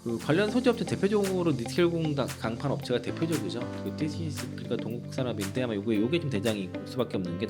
그 관련 소재 업체 대표적으로 니켈공 강판 업체가 대표적이죠. 그 TCS 그러니까 동국산업인데 아마 요게 좀 대장일 수밖에 없는 게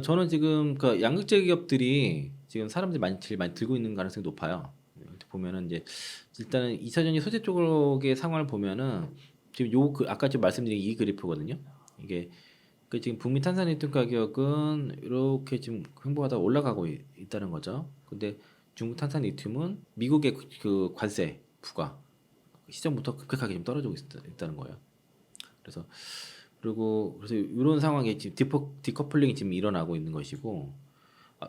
저는 지금 그 양극재 기업들이 지금 사람들이 제일 많이 들고 있는 가능성이 높아요. 이렇게 보면은 이제 일단은 2차전지 소재 쪽의 상황을 보면은 지금 아까 좀 말씀드린 이 그래프거든요. 이게 지금 북미 탄산리튬 가격은 이렇게 지금 횡보하다 올라가고 있다는 거죠. 근데 중국 탄산리튬은 미국의 그 관세 부과 시점부터 급격하게 좀 떨어지고 있다는 거예요. 그래서 이런 상황에 지금 디커플링이 지금 일어나고 있는 것이고,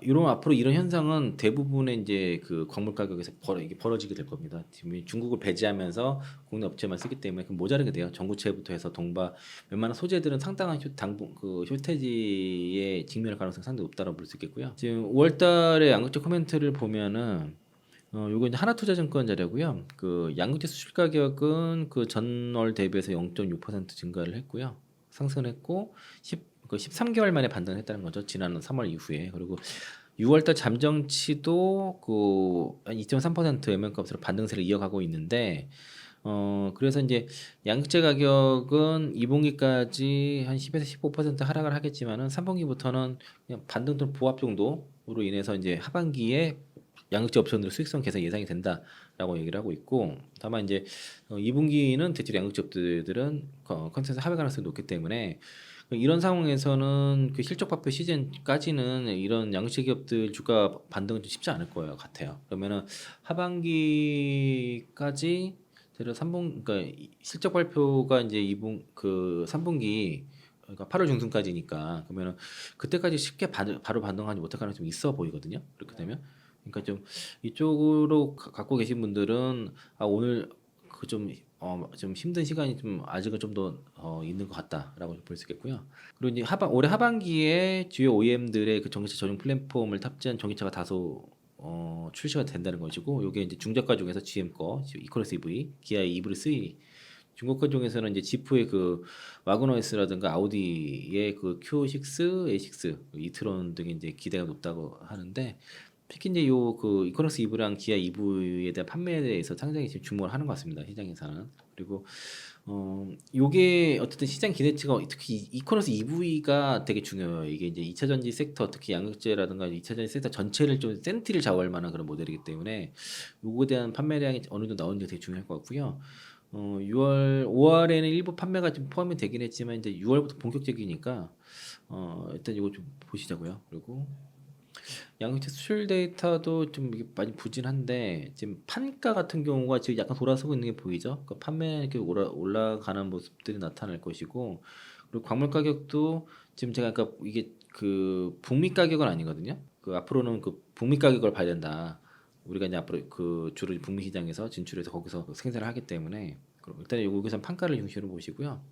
이런 앞으로 이런 현상은 대부분의 이제 그 광물 가격에서 이게 벌어지게 될 겁니다. 지금 중국을 배제하면서 국내 업체만 쓰기 때문에 그럼 모자르게 돼요. 전구체부터 해서 동바 웬만한 소재들은 상당한 쇼테지에 직면할 가능성이 상당히 높다고 볼 수 있겠고요. 지금 5월달에 양극재 코멘트를 보면은 요거 이제 하나투자증권 자료고요. 그 양극재 수출 가격은 그 전월 대비해서 0.6% 증가를 했고요. 상승했고 13개월 만에 반등을 했다는 거죠. 지난 3월 이후에. 그리고 6월달 잠정치도 한 2.3% 연면값으로 반등세를 이어가고 있는데 그래서 이제 양극재 가격은 2분기까지 한 10에서 15% 하락을 하겠지만은 3분기부터는 그냥 반등 또는 보합 정도로 인해서 이제 하반기에 양극재 업체들의 수익성 개선 예상이 된다라고 얘기를 하고 있고, 다만 이제 2분기는 대체로 양극재 업체들은 컨센서스 하회 가능성이 높기 때문에 이런 상황에서는 그 실적 발표 시즌까지는 이런 양극재 기업들 주가 반등은 좀 쉽지 않을 거예요 같아요. 그러면은 하반기까지 대략 3분 그러니까 실적 발표가 이제 3분기 그러니까 8월 중순까지니까 그러면은 그때까지 쉽게 바로 반등하지 못할 가능성이 좀 있어 보이거든요. 그렇게 되면 그러니까 좀 이쪽으로 갖고 계신 분들은 오늘 좀 힘든 시간이 좀 아직은 좀 더 있는 것 같다라고 볼 수 있겠고요. 그리고 이제 올해 하반기에 주요 OEM들의 그 전기차 전용 플랫폼을 탑재한 전기차가 다소 출시가 된다는 것이고, 요게 이제 중저가 중에서 GM 거 이코노스 EV, 기아의 이브리 3, 중고가 중에서는 이제 지프의 그 와고너 S라든가 아우디의 그 Q6, A6, 이트론 등이 이제 기대가 높다고 하는데, 특히 이제 요 그 이코노스 EV랑 기아 EV에 대한 판매에 대해서 상당히 지금 주목을 하는 것 같습니다. 시장에서는. 그리고 요게 어쨌든 시장 기대치가 특히 이코노스 EV가 되게 중요해요. 이게 이제 2차 전지 섹터 특히 양극재라든가 2차 전지 섹터 전체를 좀 센티를 좌우할 만한 그런 모델이기 때문에 요거에 대한 판매량이 어느 정도 나오는 게 되게 중요할 것 같고요. 5월에는 일부 판매가 좀 포함이 되긴 했지만 이제 6월부터 본격적이니까 일단 이거 좀 보시자고요. 그리고 양극재 수출 데이터도 좀 이게 많이 부진한데 지금 판가 같은 경우가 지금 약간 돌아서고 있는 게 보이죠? 그 판매 이렇게 올라가는 모습들이 나타날 것이고, 그리고 광물 가격도 지금 제가 아까 이게 그 북미 가격은 아니거든요. 그 앞으로는 그 북미 가격을 봐야 된다. 우리가 이제 앞으로 그 주로 북미 시장에서 진출해서 거기서 생산을 하기 때문에 그럼 일단 여기서 판가를 중심으로 보시고요.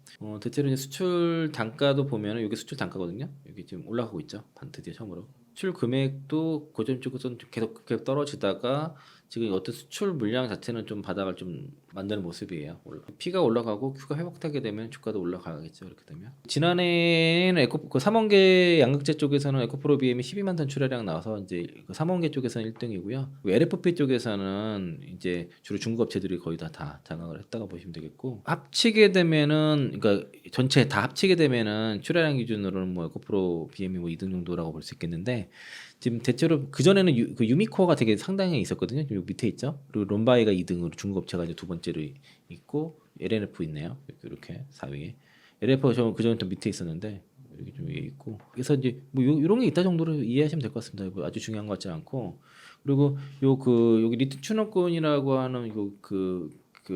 대체로 이제 수출 단가도 보면은 이게 수출 단가거든요. 여기 지금 올라가고 있죠. 드디어 처음으로. 수출 금액도 고점 쪽에서는 좀 계속 떨어지다가 지금 어떤 수출 물량 자체는 좀 바닥을 좀 만드는 모습이에요. P가 올라가고 Q가 회복하게 되면 주가도 올라가겠죠. 이렇게 되면 지난해에는 그 삼원계 양극재 쪽에서는 에코프로 BM이 12만 톤 출하량 나와서 이제 그 삼원계 쪽에서는 1등이고요. LFP 쪽에서는 이제 주로 중국 업체들이 거의 다 장악을 했다고 보시면 되겠고, 합치게 되면은 그러니까 전체 다 합치게 되면은 출하량 기준으로는 뭐 에코프로 BM이 뭐 2등 정도라고 볼 수 있겠는데, 지금 대체로 그 전에는 그 유미코어가 되게 상당히 있었거든요. 지금 여기 밑에 있죠. 그리고 롬바이가 2등으로 중국 업체가 이제 두 번째로 있고 LNF 있네요. 이렇게 4위에. LNF가 저 그전부터 밑에 있었는데 여기 좀 위에 있고. 그래서 이제 뭐 이런 게 있다 정도로 이해하시면 될 것 같습니다. 뭐 아주 중요한 것 같지 않고. 그리고 여기 리트 추노권이라고 하는 그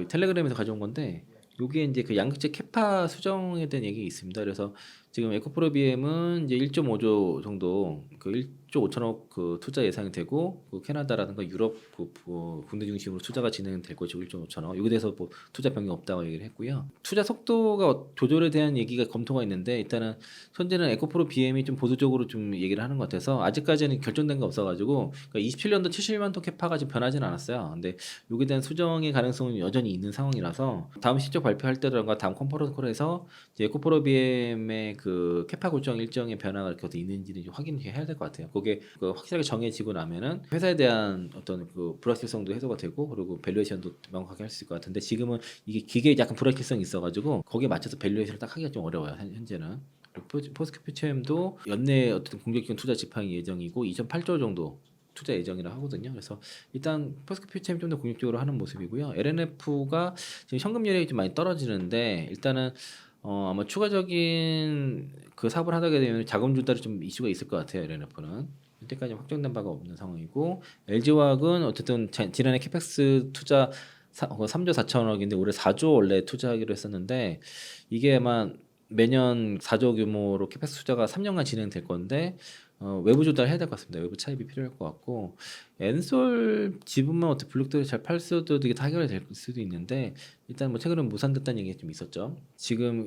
텔레그램에서 가져온 건데, 요게 이제 그 양극재 캐파 수정에 대한 얘기 있습니다. 그래서 지금 에코프로 BM은 이제 1.5조 정도 그 1조 5천억 그 투자 예상이 되고 그 캐나다라든가 유럽 군대 중심으로 투자가 진행될 것이고 1조 5천억. 여기에 대해서 뭐 투자 변경 없다고 얘기를 했고요. 투자 속도가 조절에 대한 얘기가 검토가 있는데 일단은 현재는 에코프로 BM이 좀 보수적으로 좀 얘기를 하는 것 같아서 아직까지는 결정된 거 없어가지고 그러니까 27년도 70만 톤 캐파가 지금 변하지는 않았어요. 근데 여기에 대한 수정의 가능성은 여전히 있는 상황이라서 다음 실적 발표할 때라든가 다음 컨퍼런스 콜에서 이제 에코프로 BM의 그 캐파 골정 일정의 변화가 이렇게 있는지는 좀 확인해야 될 것 같아요. 그게 그 확실하게 정해지고 나면은 회사에 대한 어떤 그 불확실성도 해소가 되고 그리고 밸류에이션도 명확하게 할 수 있을 것 같은데 지금은 이게 기계에 약간 불확실성이 있어가지고 거기에 맞춰서 밸류에이션을 딱 하기가 좀 어려워요. 현재는. 포스코피체엠도 연내 어떤 공격적인 투자 집행이 예정이고 2.8조 정도 투자 예정이라 하거든요. 그래서 일단 포스코피체엠 좀 더 공격적으로 하는 모습이고요. LNF가 지금 현금률이 좀 많이 떨어지는데 일단은 아마 추가적인 그 사업을 하게 되면 자금 조달이 좀 이슈가 있을 것 같아요. LNF는 현재까지 확정된 바가 없는 상황이고 LG화학은 어쨌든 지난해 캐펙스 투자 3조 4천억인데 올해 4조 원래 투자하기로 했었는데 이게 아마 매년 4조 규모로 캐펙스 투자가 3년간 진행될 건데 외부 조달해야 될 것 같습니다. 외부 차입이 필요할 것 같고 엔솔 지분만 어떻게 블록들이 잘 팔 수도 되게 타결이 될 수도 있는데 일단 뭐 최근에 무산됐다는 얘기가 좀 있었죠. 지금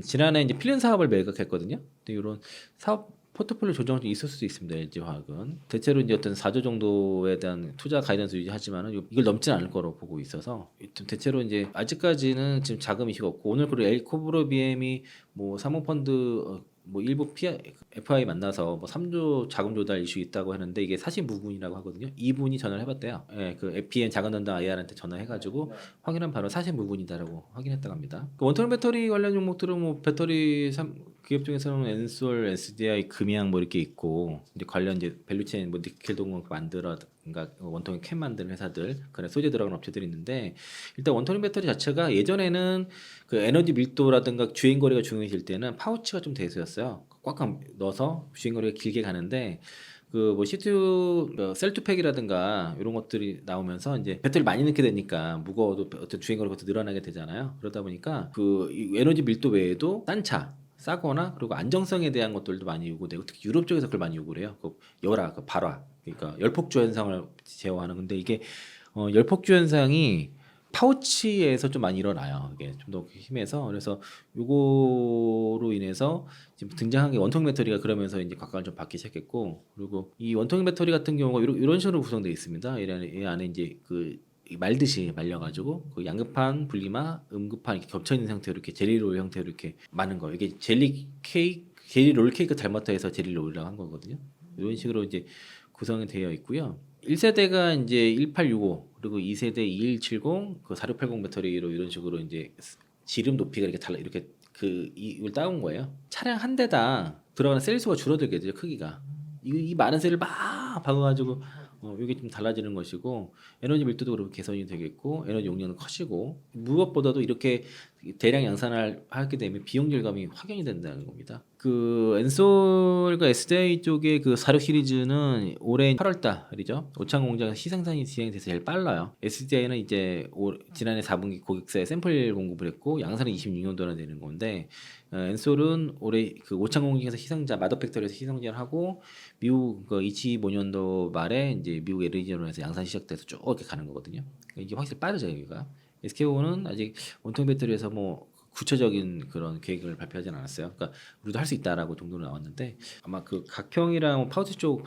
지난해 이제 필름 사업을 매각했거든요. 근데 이런 사업 포트폴리오 조정이 좀 있을 수도 있습니다. LG화학은 대체로 이제 어떤 4조 정도에 대한 투자 가이던스 유지하지만은 이걸 넘지는 않을 거로 보고 있어서 좀 대체로 이제 아직까지는 지금 자금 이슈가 없고 오늘 그리고 엘코브로 BM이 뭐 사모펀드 뭐 일부 FI 만나서 뭐 3조 자금 조달 이슈 있다고 하는데 이게 사실 무근이라고 하거든요. 이분이 전화를 해봤대요. 예, 그 FPN 자금 담당 IR한테 전화해가지고 확인한 바로 사실 무근이다라고 확인했다고 합니다. 그 원통형 배터리 관련 종목들은 뭐 배터리 기업 중에서는 엔솔, SDI, 금양 뭐 이렇게 있고 이제 관련 이제 밸류체인 뭐 니켈 동원 만들어 그러니까 원통형 캔 만드는 회사들 그런 소재 들어가는 업체들이 있는데 일단 원통형 배터리 자체가 예전에는 그 에너지 밀도라든가 주행 거리가 중요해질 때는 파우치가 좀 대수였어요. 꽉꽉 넣어서 주행 거리가 길게 가는데 그 뭐 C2 셀투팩이라든가 이런 것들이 나오면서 이제 배터리 많이 넣게 되니까 무거워도 어떤 주행 거리가 더 늘어나게 되잖아요. 그러다 보니까 그 에너지 밀도 외에도 딴 차 싸거나 그리고 안정성에 대한 것들도 많이 요구되고 특히 유럽 쪽에서 그걸 많이 요구를 해요. 그 열화, 그 발화, 그러니까 열폭주 현상을 제어하는 건데 이게 열폭주 현상이 파우치에서 좀 많이 일어나요. 이게 좀 더 심해서 그래서 요거로 인해서 지금 등장한 게 원통 배터리가 그러면서 이제 각광을 좀 받기 시작했고 그리고 이 원통 배터리 같은 경우가 이런 식으로 구성되어 있습니다. 이 안에 이제 그 말듯이 말려가지고 그 양극판, 분리막, 음극판 이렇게 겹쳐 있는 상태로 이렇게 젤리롤 형태로 이렇게 많은 거. 이게 젤리 롤 케이크 닮았다 해서 젤리 롤이라고 한 거거든요. 이런 식으로 이제 구성이 되어 있고요. 1세대가 이제 1865 그리고 2세대 2170 그 4680 배터리로 이런 식으로 이제 지름 높이가 이렇게 달라 이렇게 이걸 따온 거예요. 차량 한 대당 들어가는 셀 수가 줄어들게 돼요. 크기가. 이 많은 셀을 막 박아가지고 이게 좀 달라지는 것이고 에너지 밀도도 그렇게 개선이 되겠고 에너지 용량은 커지고 무엇보다도 이렇게 대량 양산을 하게 되면 비용 절감이 확연히 된다는 겁니다. 그 엔솔과 SDI 쪽의 그 46 시리즈는 올해 8월 달이죠. 오창 공장에서 시생산이 진행돼서 제일 빨라요. SDI는 이제 지난해 4분기 고객사에 샘플 공급을 했고 양산은 26년도나 되는 건데 엔솔은 올해 그 오창 공장에서 시상자 마더 팩토리에서 시상자를 하고 미국 그 2025년도 말에 이제 미국 애리조나에서 양산 시작돼서 쭉 이렇게 가는 거거든요. 이게 확실히 빠르죠 여기가. SKO는 아직 원통 배터리에서 뭐 구체적인 그런 계획을 발표하진 않았어요. 그러니까 우리도 할 수 있다라고 정도로 나왔는데 아마 그 각형이랑 파우치 쪽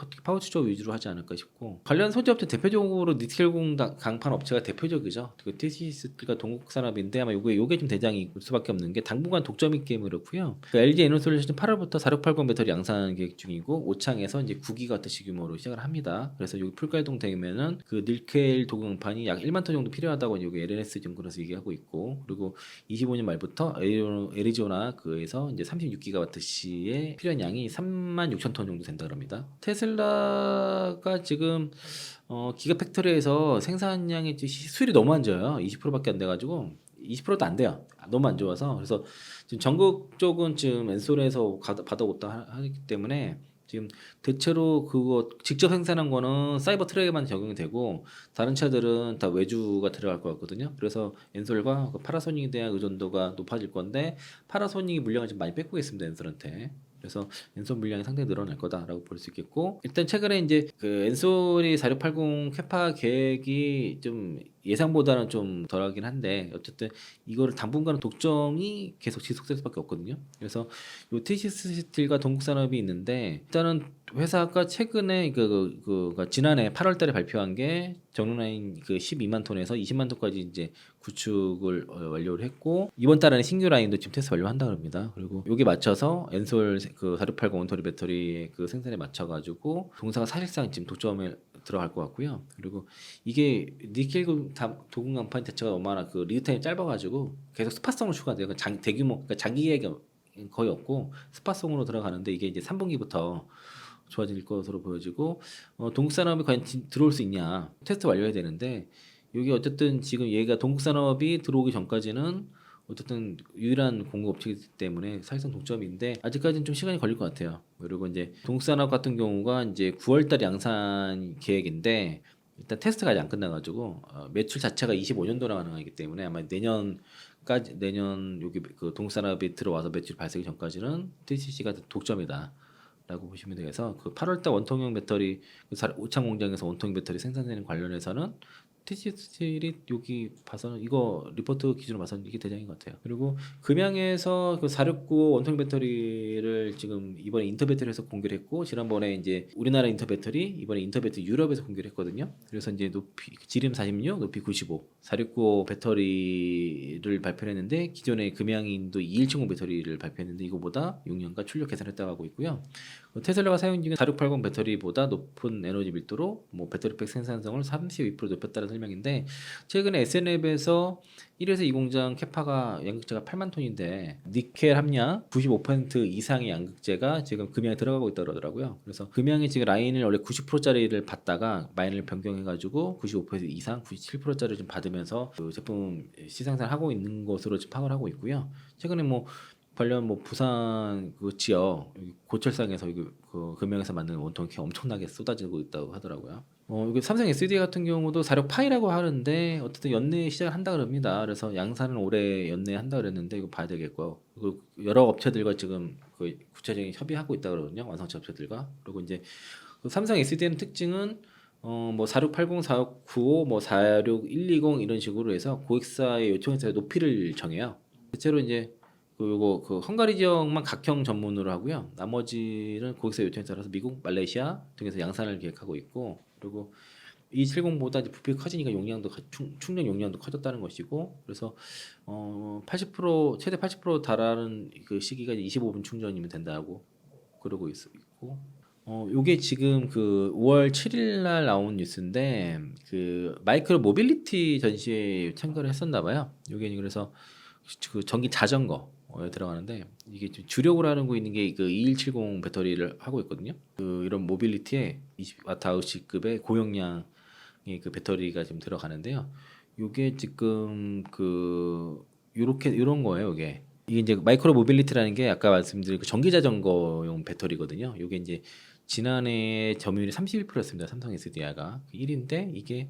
위주로 하지 않을까 싶고 관련 소재 업체 대표적으로 니켈공 강판 업체가 대표적이죠. 그 TCS가 동국산업인데 아마 요게 좀 대장이 올 수밖에 없는 게 당분간 독점 있게 그렇고요. 그 LG 에너솔루션 8월부터 4680 배터리 양산 계획 중이고 오창에서 이제 9기가와트 규모로 시작을 합니다. 그래서 여기 풀가동 되면은 그 니켈 도금판이 약 1만 톤 정도 필요하다고 여기 LNS 증권에서 얘기하고 있고 그리고 25년 말부터 애리조나 그에서 이제 36기가와트시의 필요한 양이 36,000톤 정도 된다 그럽니다. 테슬라가 지금 기가 팩토리에서 생산량의 수율이 너무 안 좋아요. 20%밖에 안 돼가지고 20%도 안 돼요. 너무 안 좋아서 그래서 지금 전국 쪽은 지금 엔솔에서 받아오다 하기 때문에 지금 대체로 그거 직접 생산한 거는 사이버 트랙에만 적용이 되고 다른 차들은 다 외주가 들어갈 것 같거든요. 그래서 엔솔과 그 파라소닉에 대한 의존도가 높아질 건데 파라소닉이 물량을 좀 많이 뺏고 있습니다, 엔솔한테. 그래서 엔솔 물량이 상당히 늘어날 거다라고 볼 수 있겠고 일단 최근에 이제 그 엔솔이 4680 캐파 계획이 좀 예상보다는 좀 덜하긴 한데 어쨌든 이거를 당분간은 독점이 계속 지속될 수밖에 없거든요. 그래서 요 TCS 스틸과 동국산업이 있는데 일단은 회사가 최근에 지난해 8월달에 발표한 게 정로라인 그 12만 톤에서 20만 톤까지 이제 구축을 완료를 했고 이번 달에는 신규 라인도 지금 테스트 완료한다 그럽니다. 그리고 여기 맞춰서 엔솔 그 4680 온토리 배터리 그 생산에 맞춰가지고 동사가 사실상 지금 독점에 들어갈 것 같고요. 그리고 이게 니켈 도금 강판 자체가 얼마나 그 리드 타임이 짧아가지고 계속 스팟성으로 추가돼요. 대규모 그러니까 장기 계획이 거의 없고 스팟성으로 들어가는데 이게 이제 3분기부터 좋아질 것으로 보여지고 동국산업이 과연 들어올 수 있냐 테스트 완료해야 되는데 여기 어쨌든 지금 얘가 동국산업이 들어오기 전까지는 어쨌든 유일한 공급업체이기 때문에 사실상 독점인데 아직까지는 좀 시간이 걸릴 것 같아요. 그리고 이제 동국산업 같은 경우가 이제 9월달 양산 계획인데 일단 테스트가 아직 안 끝나가지고 매출 자체가 25년도나 가능하기 때문에 아마 내년 여기 그 동국산업이 들어와서 매출 발생이 전까지는 TCC가 독점이다. 라고 보시면 되겠어. 그 8월달 원통형 배터리 오창 공장에서 원통형 배터리 생산되는 관련해서는 TCS틸이 여기 봐서는 이거 리포트 기준으로 봐서는 이게 대장인 것 같아요. 그리고 금양에서 그 469 원통 배터리를 지금 이번에 인터배터리에서 공개를 했고 지난번에 이제 우리나라 인터배터리 이번에 인터배터리 유럽에서 공개를 했거든요. 그래서 이제 높이 지름 46, 높이 95, 469 배터리를 발표했는데 기존의 금양인도 2170 배터리를 발표했는데 이거보다 용량과 출력 개선했다고 하고 있고요. 테슬라가 사용 중인 4680 배터리보다 높은 에너지 밀도로 뭐 배터리팩 생산성을 32% 높였다는 설명인데 최근에 SNL에서 1에서 2 공장 캐파가 양극재가 8만 톤인데 니켈 함량 95% 이상의 양극재가 지금 금양에 들어가고 있다고 그러더라고요. 그래서 금양이 지금 라인을 원래 90%짜리를 받다가 라인을 변경해가지고 95% 이상 97%짜리를 좀 받으면서 그 제품 시생산을 하고 있는 것으로 지금 파악을 하고 있고요. 최근에 뭐 관련 뭐 부산 그 지역 고철상에서 그 금양에서 만든 원통이 엄청나게 쏟아지고 있다고 하더라고요. 여기 삼성 SDI 같은 경우도 46파이라고 하는데 어쨌든 연내 시작을 한다 그럽니다. 그래서 양산은 올해 연내 한다 그랬는데 이거 봐야 되겠고 그리고 여러 업체들과 지금 그 구체적인 협의하고 있다 그러거든요. 완성차 업체들과 그리고 이제 그 삼성 SDI는 특징은 뭐 4680, 4695, 뭐 46120 이런 식으로 해서 고객사의 요청에 따라 높이를 정해요. 대체로 이제 그리고 그 헝가리 지역만 각형 전문으로 하고요. 나머지는 고객사 요청에 따라서 미국, 말레이시아 등에서 양산을 계획하고 있고 그리고 270보다 부피가 커지니까 충전 용량도 커졌다는 것이고 그래서 80% 최대 80% 달하는 그 시기가 25분 충전이면 된다고 그러고 있고 요게 지금 그 5월 7일 날 나온 뉴스인데 그 마이크로 모빌리티 전시회에 참가를 했었나 봐요. 요게 그래서 그 전기 자전거 들어가는데 이게 주력으로 하고 있는 게 그 2170 배터리를 하고 있거든요. 그 이런 모빌리티에 20Wh급의 고용량의 그 배터리가 지금 들어가는데요. 요게 지금 그 요렇게 이런 거예요. 이게 이제 마이크로 모빌리티라는 게 아까 말씀드린 그 전기 자전거용 배터리거든요. 요게 이제 지난해 점유율이 31%였습니다. 삼성 SDI가 1인데 이게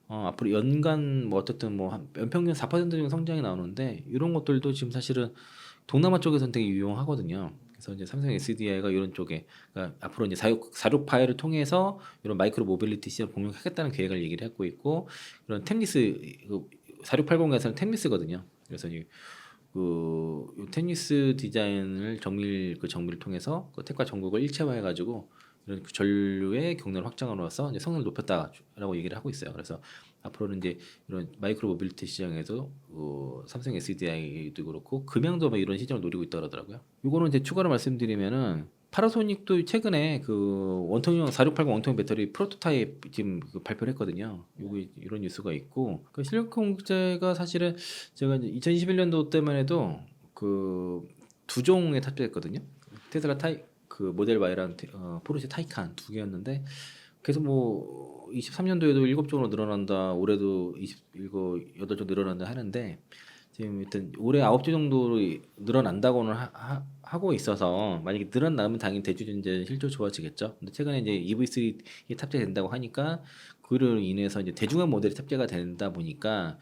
앞으로 연간 뭐 어쨌든 뭐 한 연평균 4% 정도 성장이 나오는데 이런 것들도 지금 사실은 동남아 쪽에서는 되게 유용하거든요. 그래서 이제 삼성 SDI가 이런 쪽에 그러니까 앞으로 이제 46파이를 통해서 이런 마이크로 모빌리티 시장을 공략하겠다는 계획을 얘기를 하고 있고 이런 템리스 4680에서는 템리스거든요. 그래서 그 템리스 디자인을 정밀을 통해서 그 택과 전극을 일체화해가지고 이런 그 전류의 경로를 확장함으로써 이제 성능을 높였다라고 얘기를 하고 있어요. 그래서 앞으로는 이제 이런 마이크로 모빌리티 시장에서 삼성 SDI도 그렇고 금양도 막 이런 시장을 노리고 있다 그러더라고요. 이거는 이제 추가로 말씀드리면은 파라소닉도 최근에 그 원통형 4680 원통형 배터리 프로토타입 지금 발표를 했거든요. 요게 이런 뉴스가 있고 그 실리콘공제가 사실은 제가 이제 2021년도 때만 해도 그 두 종에 탑재했거든요. 테슬라 그 모델 Y랑 포르쉐 타이칸 두 개였는데 계속 뭐 23년도에도 7종으로 늘어난다. 올해도 8종 늘어난다 하는데 지금 일단 올해 9주 정도 늘어난다고는 하고 있어서 만약에 늘어나면 당연히 대주전자 실적 좋아지겠죠. 근데 최근에 이제 EV3이 탑재된다고 하니까 그로 인해서 이제 대중화 모델이 탑재가 된다 보니까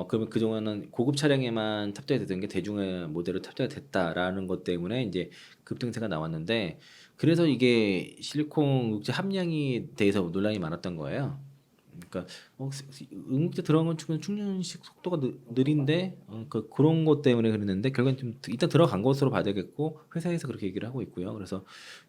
그러면 그동안은 고급 차량에만 탑재되던 게 대중화 모델로 탑재가 됐다라는 것 때문에 이제 급등세가 나왔는데 그래서 이게 실리콘 육재 함량이 대해서 논란이 많았던 거예요. 그러니까 응급제 들어간 건 충전식 속도가 느린데 그런 것 때문에 그랬는데 결국엔 좀 일단 들어간 것으로 봐야 되겠고 회사에서 그렇게 얘기를 하고 있고요. 그래서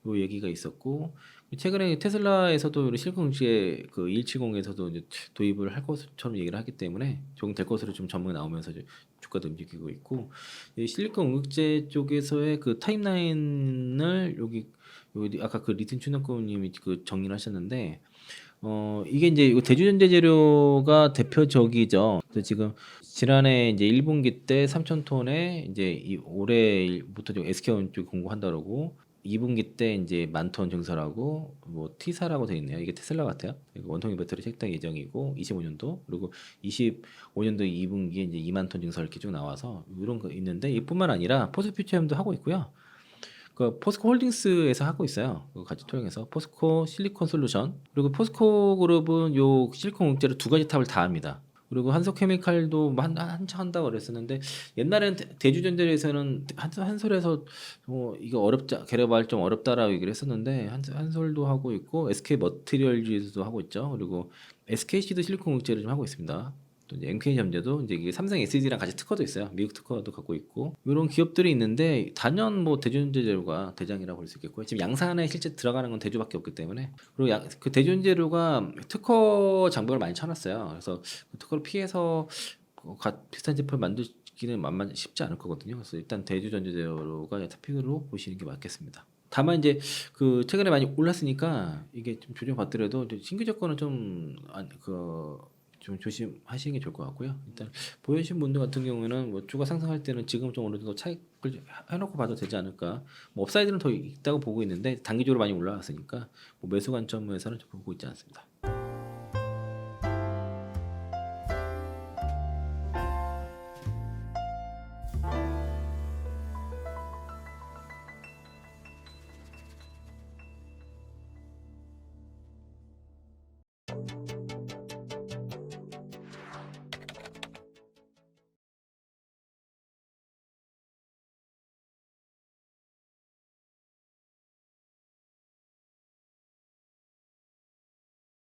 요 얘기가 있었고 최근에 테슬라에서도 실리콘 응시에 그 2170에서도 이제 도입을 할 것처럼 얘기를 하기 때문에 조금 될 것으로 좀 전망이 나오면서 이제 주가도 움직이고 있고 이 실리콘 응급제 쪽에서의 그 타임라인을 여기 아까 그 리튼 춘덕구님이 그 정리를 하셨는데 이게 이제 이거 대주전자 재료가 대표적이죠. 그래서 지금 지난해 이제 1분기 때 3천 톤에 이제 올해부터 좀 SK온 쪽 공고한다 그러고 2분기 때 이제 10,000톤 증설하고 뭐 T사라고 돼 있네요. 이게 테슬라 같아요. 원통형 배터리 책당 예정이고 25년도 그리고 25년도 2분기에 이제 2만 톤 증설 이렇게 쭉 나와서 이런 거 있는데 이뿐만 아니라 포스피처엠도 하고 있고요. 그 포스코 홀딩스에서 하고 있어요. 그거 같이 통해서 포스코 실리콘 솔루션 그리고 포스코 그룹은 요 실리콘 목재로 두 가지 탑을 다 합니다. 그리고 한솔케미칼도 뭐 한참 한다고 그랬었는데 옛날에는 대주전자에서는 한솔에서 이거 어렵자 개발이 좀 어렵다라고 얘기를 했었는데 한솔도 하고 있고 SK 머티리얼즈도 하고 있죠. 그리고 SKC도 실리콘 목재를 좀 하고 있습니다. 또 이제 MK 현재도 이제 이게 삼성 SD랑 같이 특허도 있어요. 미국 특허도 갖고 있고 이런 기업들이 있는데 단연 뭐 대주전자 재료가 대장이라고 볼 수 있겠고요. 지금 양산에 실제 들어가는 건 대주밖에 없기 때문에 그리고 그 대주전자 재료가 특허 장벽을 많이 쳐놨어요. 그래서 그 특허를 피해서 비슷한 제품을 만들기는 만만 쉽지 않을 거거든요. 그래서 일단 대주전자 재료가 탑픽으로 보시는 게 맞겠습니다. 다만 이제 그 최근에 많이 올랐으니까 이게 좀 조정받더라도 신규 조건은 좀 조심하시는 게 좋을 것 같고요. 일단 보유하신 분들 같은 경우에는 뭐 주가 상승할 때는 지금 좀 어느 정도 차익을 해놓고 봐도 되지 않을까. 뭐 업사이드는 더 있다고 보고 있는데 단기적으로 많이 올라왔으니까 뭐 매수 관점에서는 좀 보고 있지 않습니다.